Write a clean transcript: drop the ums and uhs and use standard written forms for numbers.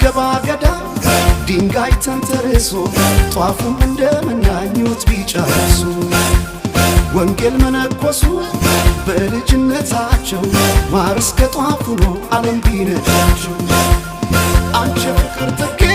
ሲገባ ገዳ ድንጋይ ተንተርሶ ጧፉም እንደመናኙት ቢጨርሱ ወንጌል መነኮሱ በልጅነታቸው ማር እስከ ጧፉ ነው ዓለም ቢነዳቸው አንቺ ፍቅር